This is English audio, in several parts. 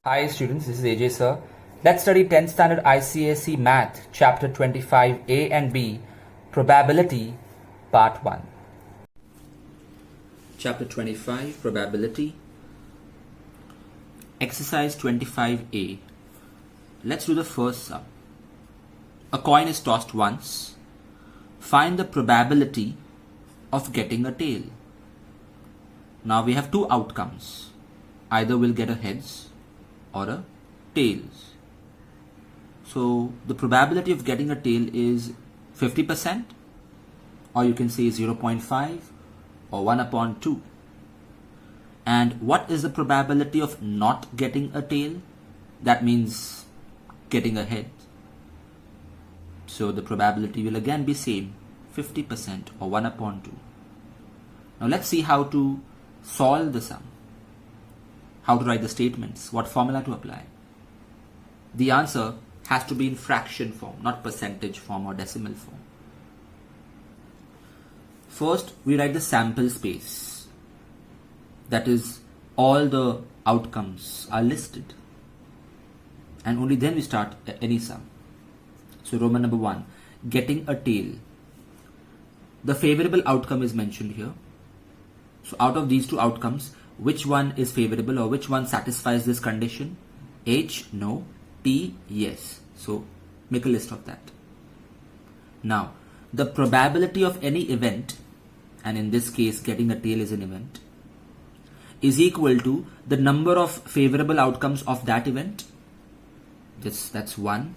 Hi students, this is AJ sir. Let's study 10th standard ICSE Math, Chapter 25A and B, Probability, Part 1. Chapter 25, Probability. Exercise 25A. Let's do the first sum. A coin is tossed once. Find the probability of getting a tail. Now we have two outcomes. Either we'll get a heads or a tails. So the probability of getting a tail is 50%, or you can say 0.5 or 1 upon 2. And what is the probability of not getting a tail? That means getting a head. So the probability will again be same, 50% or 1 upon 2. Now let's see how to solve the sum. How to write the statements, what formula to apply. The answer has to be in fraction form, not percentage form or decimal form. First, we write the sample space. That is, all the outcomes are listed. And only then we start any sum. So Roman number 1, getting a tail. The favorable outcome is mentioned here. So out of these two outcomes, which one is favorable or which one satisfies this condition? H, no. T, yes. So make a list of that. Now, the probability of any event, and in this case getting a tail is an event, is equal to the number of favorable outcomes of that event. That's 1.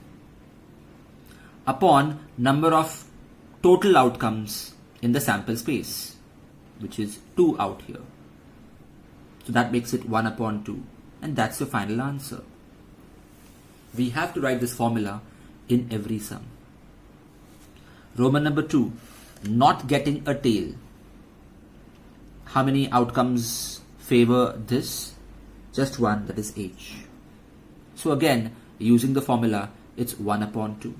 Upon number of total outcomes in the sample space, which is 2 out here. So that makes it 1 upon 2. And that's your final answer. We have to write this formula in every sum. Roman number 2, not getting a tail. How many outcomes favor this? Just one, that is H. So again, using the formula, it's 1 upon 2.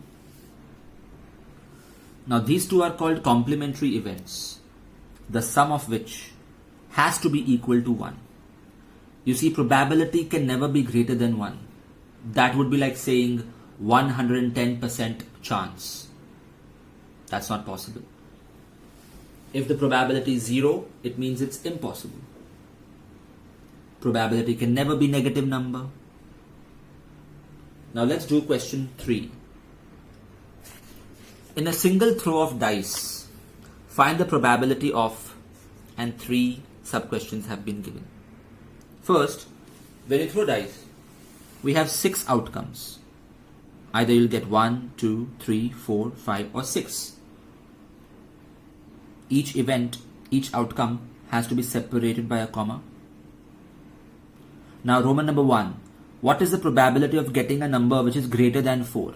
Now these two are called complementary events, the sum of which has to be equal to 1. You see, probability can never be greater than 1. That would be like saying 110% chance. That's not possible. If the probability is 0, it means it's impossible. Probability can never be negative number. Now let's do question 3. In a single throw of dice, find the probability of, and 3 sub-questions have been given. First, when you throw dice, we have 6 outcomes. Either you'll get 1, 2, 3, 4, 5 or 6. Each event, each outcome has to be separated by a comma. Now Roman number 1, what is the probability of getting a number which is greater than 4?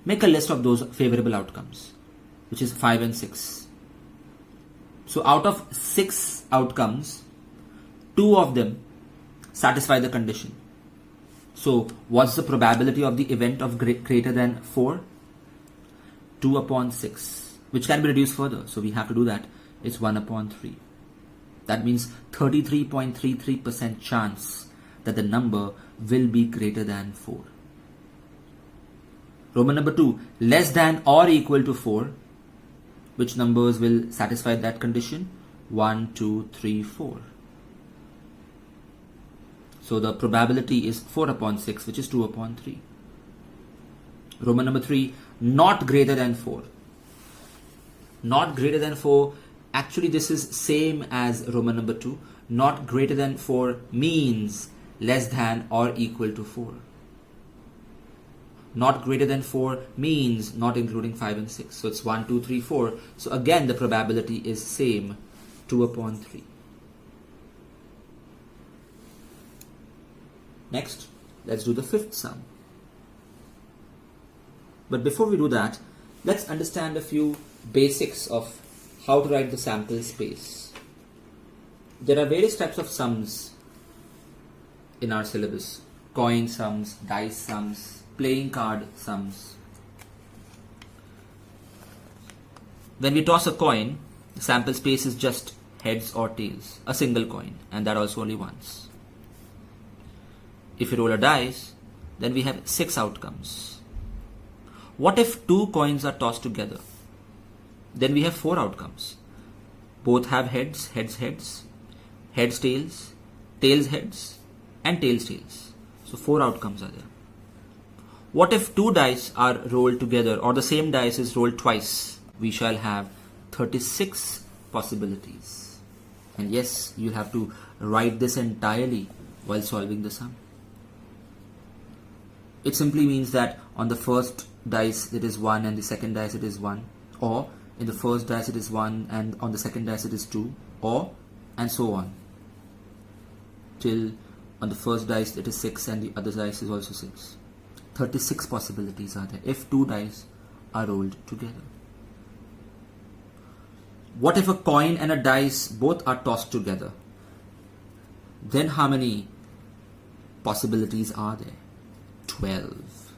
Make a list of those favorable outcomes, which is 5 and 6. So out of 6 outcomes, 2 of them satisfy the condition. So what's the probability of the event of greater than 4? 2 upon 6, which can be reduced further. So we have to do that. It's 1 upon 3. That means 33.33% chance that the number will be greater than 4. Roman number 2, less than or equal to 4. Which numbers will satisfy that condition? 1, 2, 3, 4. So the probability is 4 upon 6, which is 2 upon 3. Roman number 3, not greater than 4. Not greater than 4, actually this is same as Roman number 2. Not greater than 4 means less than or equal to 4. Not greater than 4 means not including 5 and 6. So it's 1, 2, 3, 4. So again the probability is same, 2 upon 3. Next, let's do the 5th sum. But before we do that, let's understand a few basics of how to write the sample space. There are various types of sums in our syllabus. Coin sums, dice sums, playing card sums. When we toss a coin, the sample space is just heads or tails, a single coin, and that also only once. If we roll a dice, then we have 6 outcomes. What if 2 coins are tossed together? Then we have 4 outcomes. Both have heads, heads, heads, heads, tails, tails, heads, and tails, tails. So 4 outcomes are there. What if 2 dice are rolled together, or the same dice is rolled twice? We shall have 36 possibilities. And yes, you have to write this entirely while solving the sum. It simply means that on the first dice it is 1 and the second dice it is 1, or in the first dice it is 1 and on the second dice it is 2, or and so on, till on the first dice it is 6 and the other dice is also 6. 36 possibilities are there if 2 dice are rolled together. What if a coin and a dice both are tossed together? Then how many possibilities are there? 12.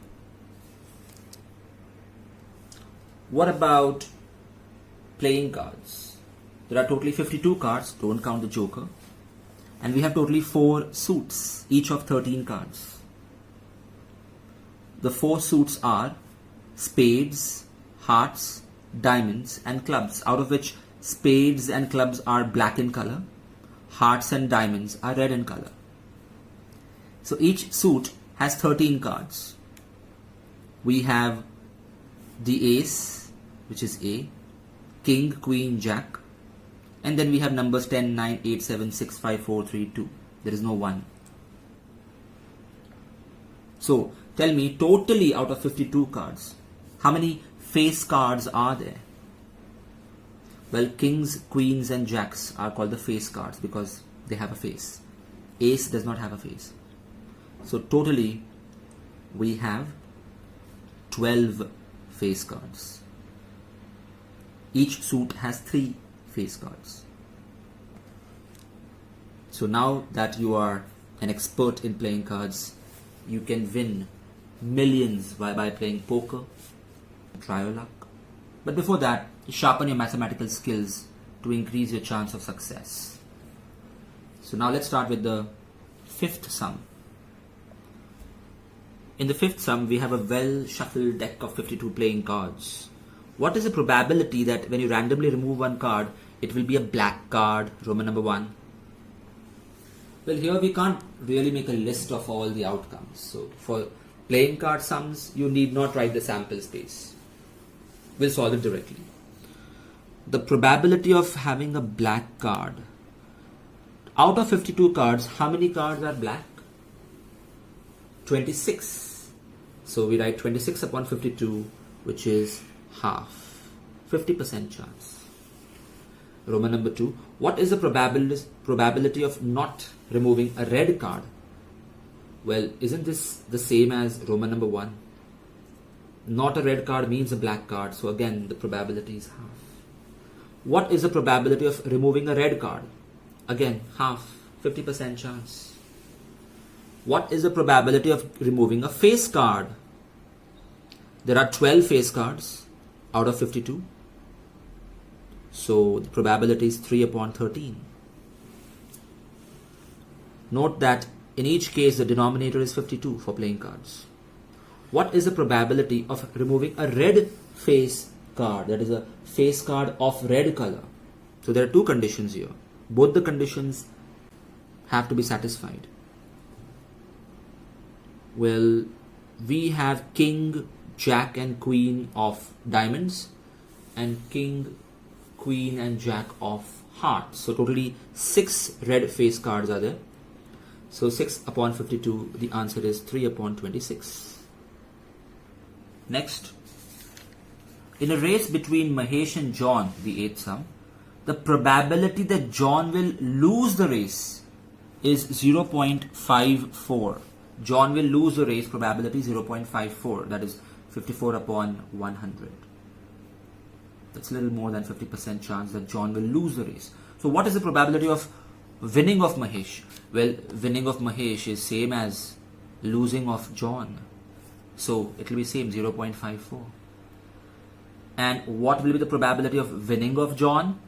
What about playing cards? There are totally 52 cards, don't count the joker. And we have totally 4 suits, each of 13 cards. The 4 suits are spades, hearts, diamonds and clubs, out of which spades and clubs are black in color, hearts and diamonds are red in color. So each suit has 13 cards. We have the ace, which is A, king, queen, jack, and then we have numbers 10, 9, 8, 7, 6, 5, 4, 3, 2. There is no 1. So tell me, totally out of 52 cards, how many face cards are there? Well, kings, queens and jacks are called the face cards because they have a face. Ace does not have a face. So totally we have 12 face cards. Each suit has 3 face cards. So now that you are an expert in playing cards, you can win millions by playing poker. Try your luck. But before that, sharpen your mathematical skills to increase your chance of success. So now let's start with the 5th sum. In the 5th sum, we have a well-shuffled deck of 52 playing cards. What is the probability that when you randomly remove one card, it will be a black card, Roman number 1? Well, here we can't really make a list of all the outcomes. So for playing card sums, you need not write the sample space. We'll solve it directly. The probability of having a black card. Out of 52 cards, how many cards are black? 26. So we write 26 upon 52, which is half. 50% chance. Roman number 2. What is the probability of not removing a red card? Well, isn't this the same as Roman number 1? Not a red card means a black card. So again, the probability is half. What is the probability of removing a red card? Again, half. 50% chance. What is the probability of removing a face card? There are 12 face cards out of 52. So the probability is 3 upon 13. Note that in each case the denominator is 52 for playing cards. What is the probability of removing a red face card? That is a face card of red color. So there are 2 conditions here. Both the conditions have to be satisfied. Well, we have king, jack and queen of diamonds and king, queen and jack of hearts. So totally 6 red face cards are there. So 6 upon 52, the answer is 3 upon 26. Next, in a race between Mahesh and John, the 8th sum, the probability that John will lose the race is 0.54. John will lose the race, probability 0.54, that is 54 upon 100. That's a little more than 50% chance that John will lose the race. So what is the probability of winning of Mahesh? Well, winning of Mahesh is same as losing of John. So it will be same, 0.54. And what will be the probability of winning of John?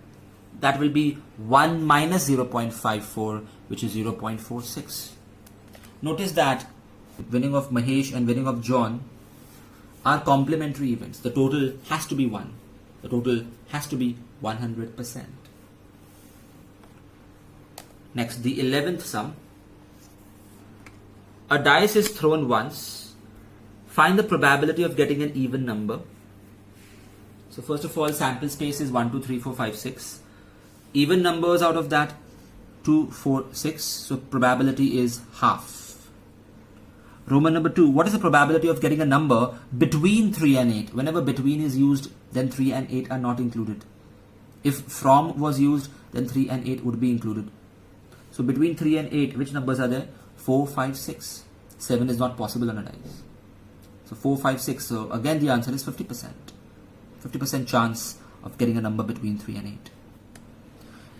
That will be 1 minus 0.54, which is 0.46. Notice that winning of Mahesh and winning of John are complementary events. The total has to be 1. The total has to be 100%. Next, the 11th sum. A dice is thrown once. Find the probability of getting an even number. So first of all, sample space is 1, 2, 3, 4, 5, 6. Even numbers out of that 2, 4, 6. So probability is half. Roman number 2, what is the probability of getting a number between 3 and 8? Whenever between is used, then 3 and 8 are not included. If from was used, then 3 and 8 would be included. So between 3 and 8, which numbers are there? 4, 5, 6. 7 is not possible on a dice. So 4, 5, 6. So again the answer is 50%. 50% chance of getting a number between 3 and 8.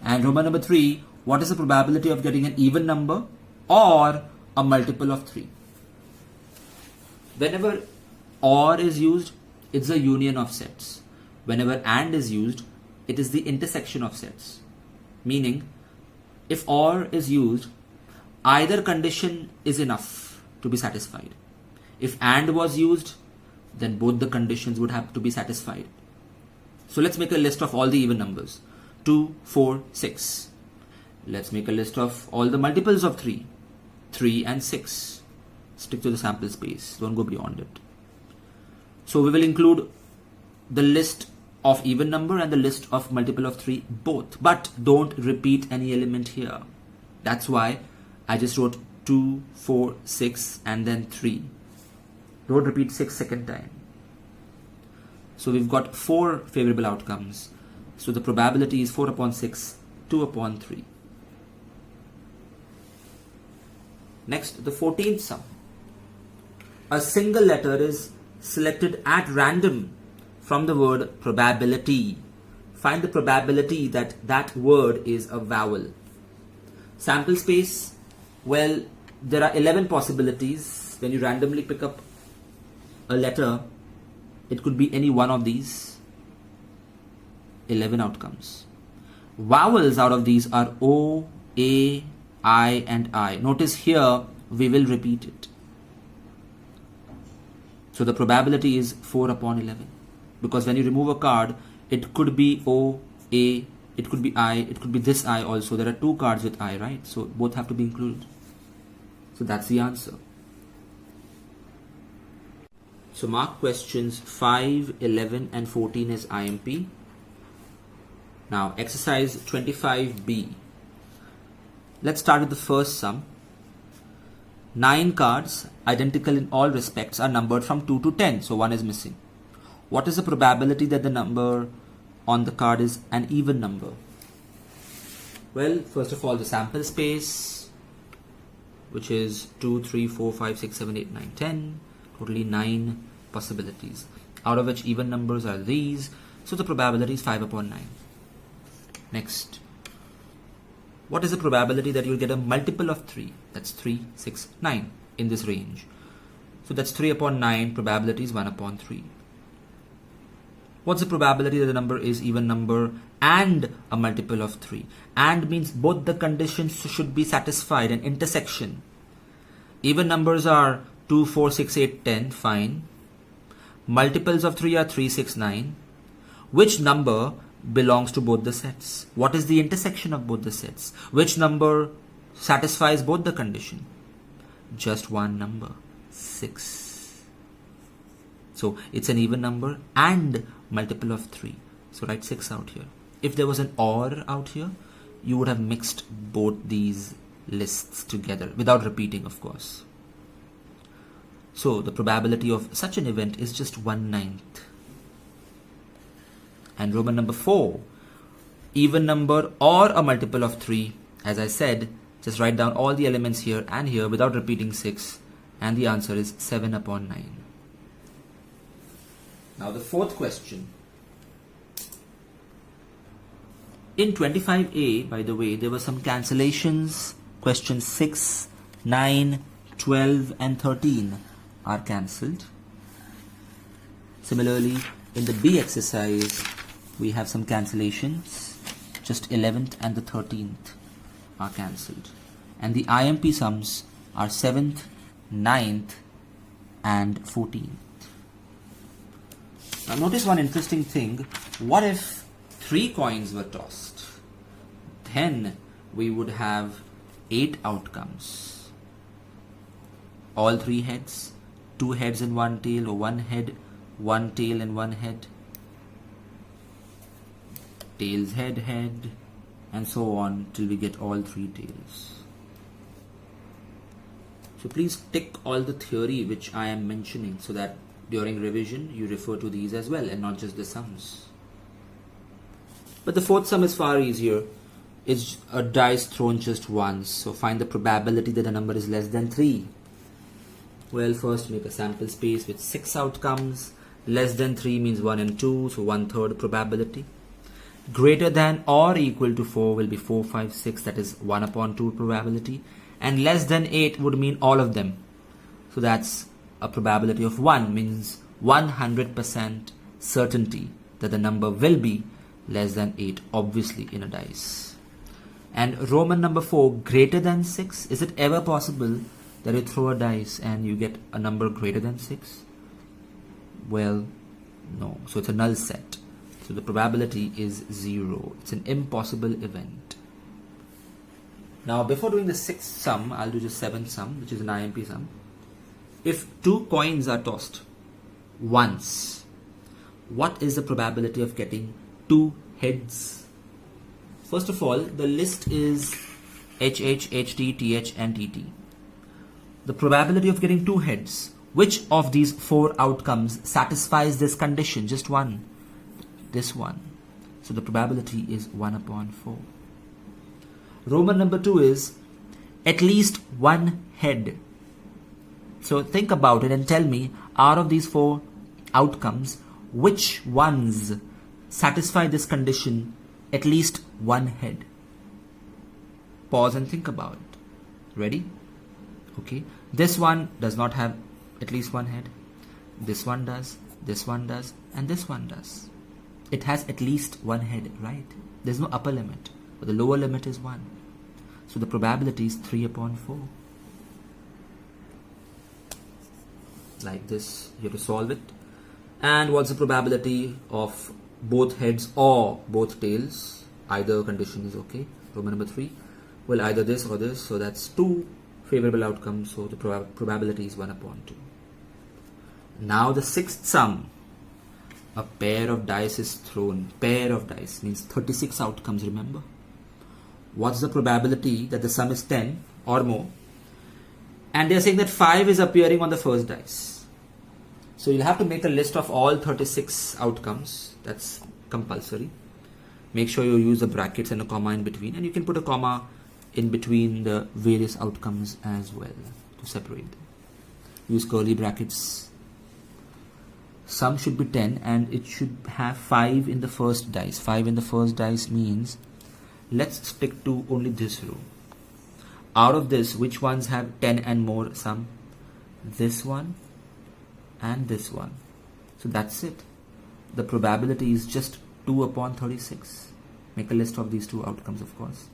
And Roman number 3, what is the probability of getting an even number or a multiple of 3? Whenever OR is used, it's a union of sets. Whenever AND is used, it is the intersection of sets. Meaning, if OR is used, either condition is enough to be satisfied. If AND was used, then both the conditions would have to be satisfied. So let's make a list of all the even numbers. 2, 4, 6. Let's make a list of all the multiples of 3. 3 and 6. Stick to the sample space. Don't go beyond it. So we will include the list of even number and the list of multiple of 3 both. But don't repeat any element here. That's why I just wrote 2, 4, 6 and then 3. Don't repeat 6 second time. So we've got 4 favorable outcomes. So the probability is 4 upon 6, 2 upon 3. Next, the 14th sum. A single letter is selected at random from the word probability. Find the probability that that word is a vowel. Sample space, well, there are 11 possibilities. When you randomly pick up a letter, it could be any one of these. 11 outcomes. Vowels out of these are O, A, I and I. Notice here we will repeat it. So the probability is 4 upon 11. Because when you remove a card, it could be O, A, it could be I, it could be this I also. There are 2 cards with I, right? So both have to be included. So that's the answer. So mark questions 5, 11 and 14 as IMP. Now exercise 25B. Let's start with the first sum. 9 cards, identical in all respects, are numbered from 2 to 10. So 1 is missing. What is the probability that the number on the card is an even number? Well, first of all, the sample space, which is 2, 3, 4, 5, 6, 7, 8, 9, 10. Totally 9 possibilities. Out of which even numbers are these. So the probability is 5 upon 9. Next. What is the probability that you'll get a multiple of 3? That's 3, 6, 9 in this range. So that's 3 upon 9. Probability is 1 upon 3. What's the probability that the number is even number and a multiple of 3? And means both the conditions should be satisfied, an intersection. Even numbers are 2, 4, 6, 8, 10. Fine. Multiples of 3 are 3, 6, 9. Which number belongs to both the sets? What is the intersection of both the sets? Which number satisfies both the condition? Just one number, 6. So it's an even number and multiple of 3. So write 6 out here. If there was an OR out here, you would have mixed both these lists together without repeating, of course. So the probability of such an event is just 1/9. And Roman number 4, even number or a multiple of 3. As I said, just write down all the elements here and here without repeating 6. And the answer is 7 upon 9. Now the fourth question. In 25A, by the way, there were some cancellations. Questions 6, 9, 12 and 13 are cancelled. Similarly, in the B exercise, we have some cancellations. Just 11th and the 13th are cancelled. And the IMP sums are 7th, 9th and 14th. Now notice one interesting thing. What if 3 coins were tossed? Then we would have 8 outcomes. All 3 heads, 2 heads and 1 tail, or 1 head, 1 tail and 1 head. Tails, head, head, and so on till we get all 3 tails. So please tick all the theory which I am mentioning so that during revision you refer to these as well and not just the sums. But the 4th sum is far easier. It's a dice thrown just once. So find the probability that the number is less than 3. Well, first make a sample space with 6 outcomes. Less than 3 means 1 and 2, so 1/3 probability. Greater than or equal to 4 will be 4, 5, 6, that is 1/2 probability. And less than 8 would mean all of them. So that's a probability of 1, means 100% certainty that the number will be less than 8, obviously in a dice. And Roman number 4, greater than 6. Is it ever possible that you throw a dice and you get a number greater than 6? Well, no. So it's a null set. So the probability is 0. It's an impossible event. Now before doing the 6th sum, I'll do the 7th sum, which is an IMP sum. If 2 coins are tossed once, what is the probability of getting 2 heads? First of all, the list is HH, HT, TH and TT. The probability of getting 2 heads. Which of these 4 outcomes satisfies this condition? Just one. This one. So the probability is 1/4. Roman number 2 is at least 1 head. So think about it and tell me, out of these 4 outcomes, which ones satisfy this condition, at least 1 head? Pause and think about it. Ready? Okay. This one does not have at least 1 head. This one does, this one does, and this one does. It has at least 1 head, right? There's no upper limit, but the lower limit is 1. So the probability is 3/4. Like this, you have to solve it. And what's the probability of both heads or both tails? Either condition is okay. Roman number 3. Well, either this or this, so that's 2 favorable outcomes, so the probability is 1/2. Now the 6th sum. A pair of dice is thrown. Pair of dice means 36 outcomes, remember? What's the probability that the sum is 10 or more? And they're saying that 5 is appearing on the first dice. So you'll have to make a list of all 36 outcomes. That's compulsory. Make sure you use the brackets and a comma in between. And you can put a comma in between the various outcomes as well to separate them. Use curly brackets. Sum should be 10 and it should have 5 in the first dice. 5 in the first dice means, let's stick to only this row. Out of this, which ones have 10 and more sum? This one and this one. So that's it. The probability is just 2/36. Make a list of these 2 outcomes, of course.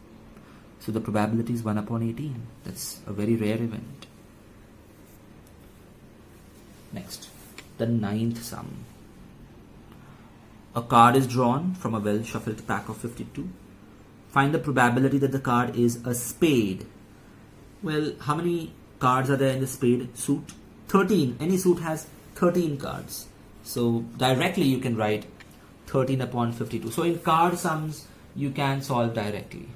So the probability is 1/18. That's a very rare event. Next, the 9th sum. A card is drawn from a well-shuffled pack of 52. Find the probability that the card is a spade. Well, how many cards are there in the spade suit? 13. Any suit has 13 cards. So directly you can write 13/52. So in card sums, you can solve directly.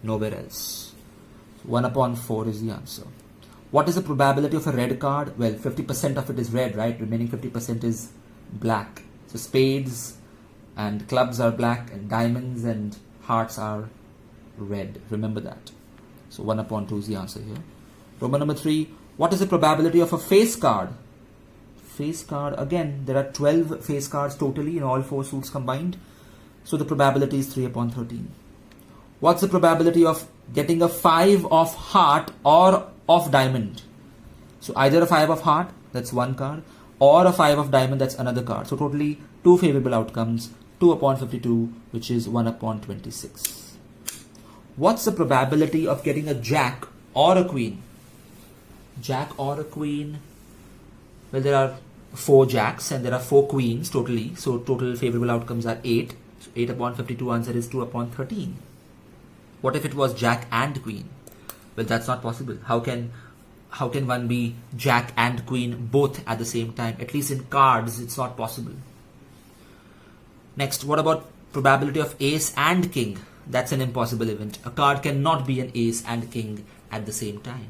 Nowhere else. 1/4 is the answer. What is the probability of a red card? Well, 50% of it is red, right? Remaining 50% is black. So spades and clubs are black and diamonds and hearts are red. Remember that. So 1/2 is the answer here. Roman number 3. What is the probability of a face card? Face card, again, there are 12 face cards totally in all 4 suits combined. So the probability is 3/13. What's the probability of getting a 5 of heart or of diamond? So either a 5 of heart, that's 1 card, or a 5 of diamond, that's another card. So totally 2 favorable outcomes, 2/52, which is 1/26. What's the probability of getting a jack or a queen? Jack or a queen? Well, there are 4 jacks and there are 4 queens totally. So total favorable outcomes are 8. So 8 upon 52 answer is 2 upon 13. What if it was jack and queen? Well, that's not possible. How can one be jack and queen both at the same time? At least in cards, it's not possible. Next, what about probability of ace and king? That's an impossible event. A card cannot be an ace and king at the same time.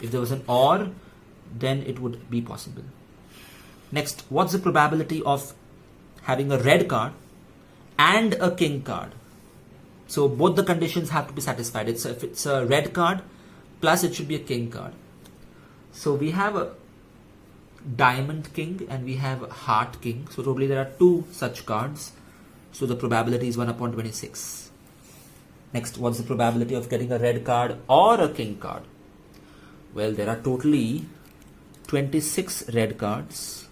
If there was an or, then it would be possible. Next, what's the probability of having a red card and a king card? So both the conditions have to be satisfied. If it's a red card, plus it should be a king card. So we have a diamond king and we have a heart king. So totally there are 2 such cards. So the probability is 1 upon 26. Next, what's the probability of getting a red card or a king card? Well, there are totally 26 red cards.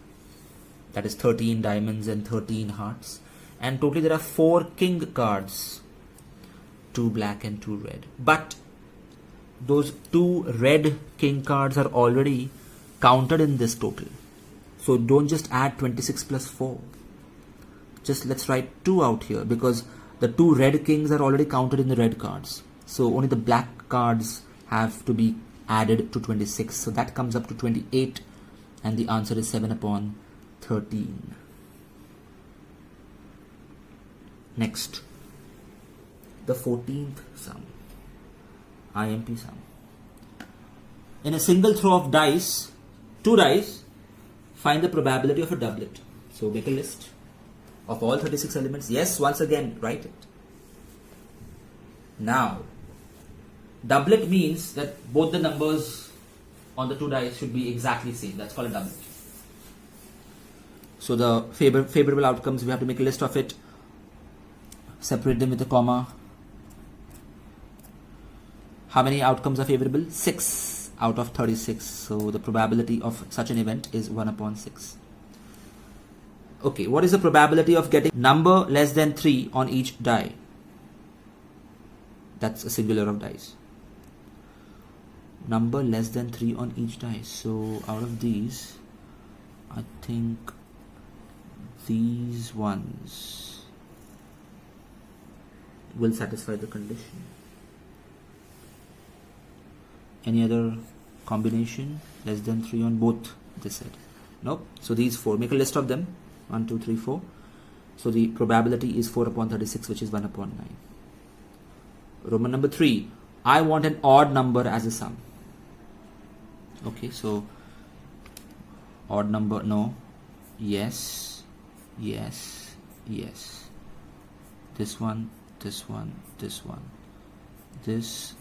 That is 13 diamonds and 13 hearts. And totally there are 4 king cards. 2 black and 2 red. But those 2 red king cards are already counted in this total. So don't just add 26 plus 4. Just let's write 2 out here because the 2 red kings are already counted in the red cards. So only the black cards have to be added to 26. So that comes up to 28 and the answer is 7 upon 13. Next, the 14th sum, IMP sum. In a single throw of dice, 2 dice, find the probability of a doublet. So make a list of all 36 elements. Yes, once again, write it. Now, doublet means that both the numbers on the 2 dice should be exactly same. That's called a doublet. So the favorable outcomes, we have to make a list of it. Separate them with a comma. How many outcomes are favorable? 6 out of 36. So the probability of such an event is 1 upon 6. Okay, what is the probability of getting number less than 3 on each die? That's a singular of dice. Number less than 3 on each die. So out of these, I think these ones will satisfy the condition. Any other combination less than 3 on both this side? Nope. So these 4, make a list of them. 1, 2, 3, 4. So the probability is 4 upon 36, which is 1 upon 9. Roman number 3, I want an odd number as a sum. Okay, so odd number, no, yes, yes, yes. This one, this one, this one, this,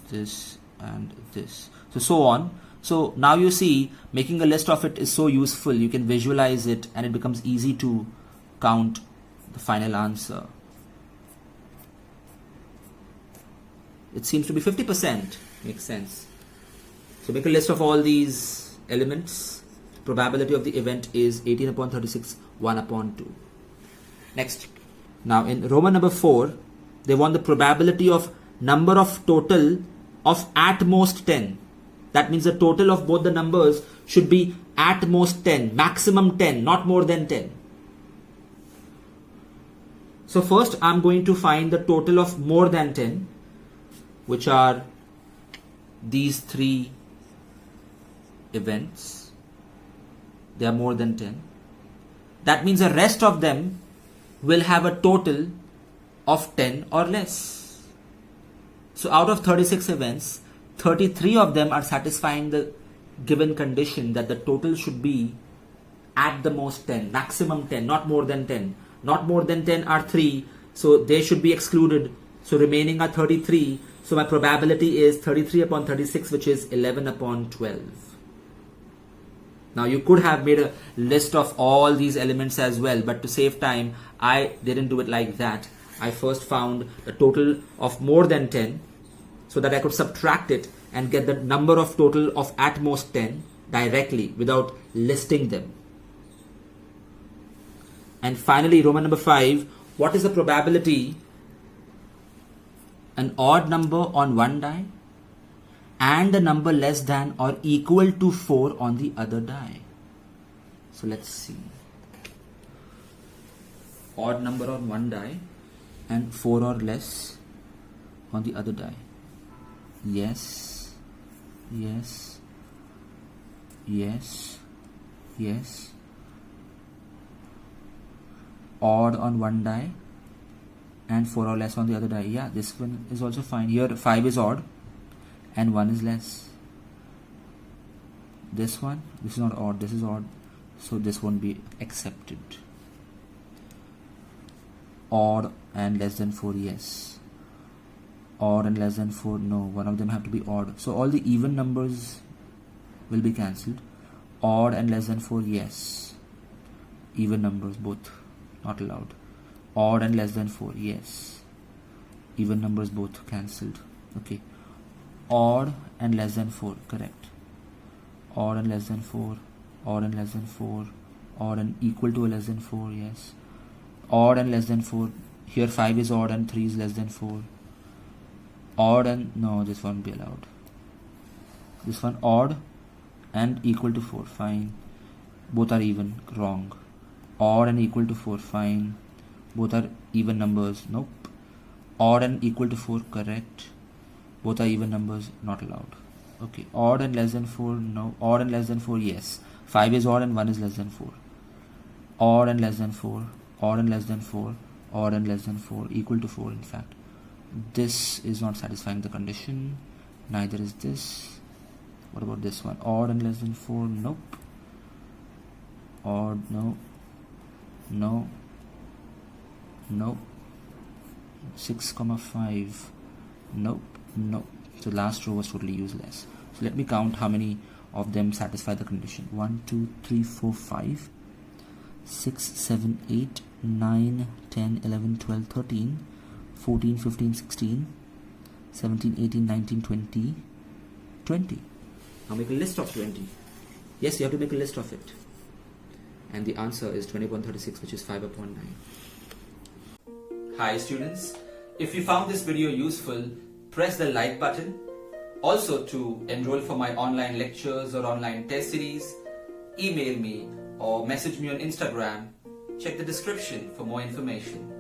and this. So on. So now you see, making a list of it is so useful. You can visualize it and it becomes easy to count the final answer. It seems to be 50%. Makes sense. So make a list of all these elements. Probability of the event is 18 upon 36, 1 upon 2. Next. Now in Roman number 4, they want the probability of number of total of at most 10. That means the total of both the numbers should be at most 10, maximum 10, not more than 10. So first I'm going to find the total of more than 10, which are these 3 events. They are more than 10. That means the rest of them will have a total of 10 or less. So out of 36 events, 33 of them are satisfying the given condition that the total should be at the most 10, maximum 10, not more than 10. Not more than 10 are 3, so they should be excluded. So remaining are 33. So my probability is 33 upon 36, which is 11 upon 12. Now you could have made a list of all these elements as well, but to save time, I didn't do it like that. I first found the total of more than 10, so that I could subtract it and get the number of total of at most 10 directly without listing them. And finally, Roman number 5, what is the probability an odd number on one die and a number less than or equal to 4 on the other die. So let's see. Odd number on one die and 4 or less on the other die. Yes, yes, yes, yes. Odd on one die and 4 or less on the other die. Yeah, this one is also fine. Here 5 is odd and 1 is less. This is not odd, this is odd, so this won't be accepted. Odd and less than 4, yes. Odd and less than 4, no. One of them have to be odd. So all the even numbers will be cancelled. Odd and less than 4, yes. Even numbers both, not allowed. Odd and less than 4, yes. Even numbers both cancelled. Okay. Odd and less than 4, correct. Odd and less than 4, odd and less than 4, odd and equal to or less than 4, yes. Odd and less than 4, here 5 is odd and 3 is less than 4. Odd and, no, this won't be allowed. This one odd and equal to 4, fine. Both are even, wrong. Odd and equal to 4, fine. Both are even numbers, nope. Odd and equal to 4, correct. Both are even numbers, not allowed. Okay, odd and less than 4, no. Odd and less than 4, yes. 5 is odd and 1 is less than 4. Odd and less than 4, odd and less than 4, odd and less than 4, equal to 4 in fact. This is not satisfying the condition, neither is this. What about this one? Odd and less than 4, nope. Odd, no. No. Nope. 6, 5, nope, nope. So last row was totally useless. So let me count how many of them satisfy the condition. 1, 2, 3, 4, 5, 6, 7, 8, 9, 10, 11, 12, 13, 14, 15, 16, 17, 18, 19, 20, 20. Now make a list of 20. Yes, you have to make a list of it. And the answer is 2136, which is 5 upon 9. Hi students, if you found this video useful, press the like button. Also, to enroll for my online lectures or online test series, email me or message me on Instagram. Check the description for more information.